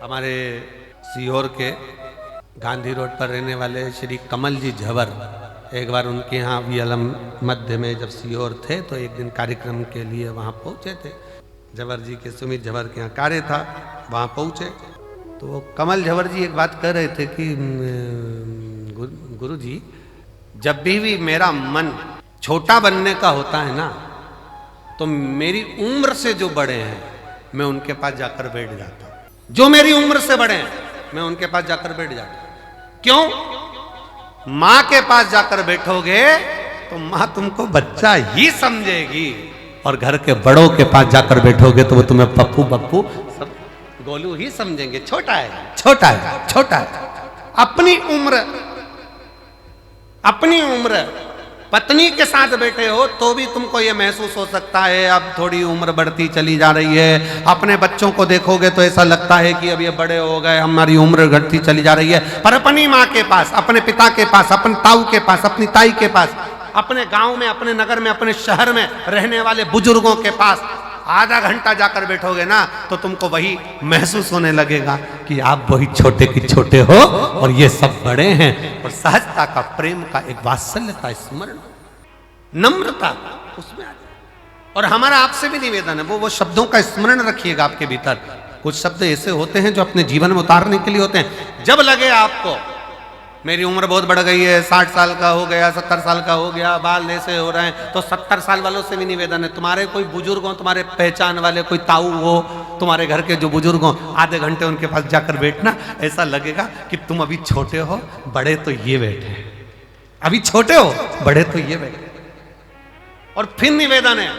हमारे सीहोर के गांधी रोड पर रहने वाले श्री कमल जी झवर, एक बार उनके यहाँ VLM मध्य में जब सीहोर थे तो एक दिन कार्यक्रम के लिए वहाँ पहुँचे थे। झवर जी के, सुमित झवर के यहाँ कार्य था, वहाँ पहुँचे तो कमल झवर जी एक बात कह रहे थे कि गुरु जी, जब भी मेरा मन छोटा बनने का होता है ना, तो मेरी उम्र से जो बड़े हैं मैं उनके पास जाकर बैठ जाता हूं। जो मेरी उम्र से बड़े हैं मैं उनके पास जाकर बैठ जाता हूं। क्यों? मां के पास जाकर बैठोगे तो मां तुमको बच्चा ही समझेगी, और घर के बड़ों के पास जाकर बैठोगे तो वो तुम्हें पप्पू बप्पू सब गोलू ही समझेंगे। छोटा है, छोटा है, छोटा है। अपनी उम्र पत्नी के साथ बैठे हो तो भी तुमको ये महसूस हो सकता है अब थोड़ी उम्र बढ़ती चली जा रही है। अपने बच्चों को देखोगे तो ऐसा लगता है कि अब ये बड़े हो गए, हमारी उम्र घटती चली जा रही है। पर अपनी माँ के पास, अपने पिता के पास, अपने ताऊ के पास, अपनी ताई के पास, अपने गांव में, अपने नगर में, अपने शहर में रहने वाले बुजुर्गों के पास आधा घंटा जाकर बैठोगे ना तो तुमको वही महसूस होने लगेगा कि आप वही छोटे की छोटे हो और ये सब बड़े हैं। और सहजता का, प्रेम का, एक वात्सल्य का स्मरण, नम्रता उसमें आ जाए। और हमारा आपसे भी निवेदन है, वो शब्दों का स्मरण रखिएगा आपके भीतर। कुछ शब्द ऐसे होते हैं जो अपने जीवन में उतारने के लिए होते हैं। जब लगे आपको मेरी उम्र बहुत बढ़ गई है, 60 साल का हो गया, 70 साल का हो गया, बाल ऐसे हो रहे हैं, तो 70 साल वालों से भी निवेदन है, तुम्हारे कोई बुजुर्ग हो, तुम्हारे पहचान वाले कोई ताऊ हो, तुम्हारे घर के जो बुजुर्ग हो, आधे घंटे उनके पास जाकर बैठना। ऐसा लगेगा कि तुम अभी छोटे हो, बड़े तो ये बैठे। अभी छोटे हो, बड़े तो ये बैठे। और फिर निवेदन है,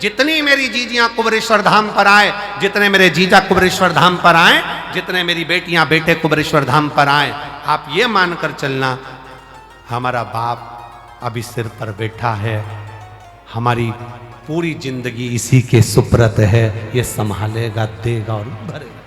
जितनी मेरी जीजियां कुबरेश्वर धाम पर आए, जितने मेरे जीजा कुबरेश्वर धाम पर आए, जितने मेरी बेटियां बेटे कुबरेश्वर धाम पर आए, आप ये मानकर चलना, हमारा बाप अभी सिर पर बैठा है, हमारी पूरी जिंदगी इसी के सुपुर्द है, ये संभालेगा, देगा और भरेगा।